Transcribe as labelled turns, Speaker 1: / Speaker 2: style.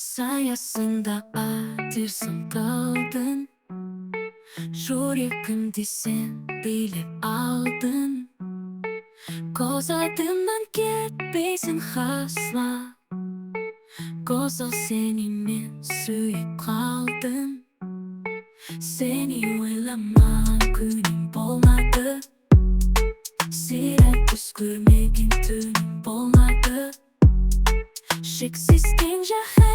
Speaker 1: саясында адырсың қалдың, жүрегімді сен билеп алдың. Көз алдымнан кетпейсің асла, Гөззал сені мен сүйіп қалдым. Сені ойламаған күнім болмады, сирек түс көрмеген түнім болмады. Шексіз кең жаһан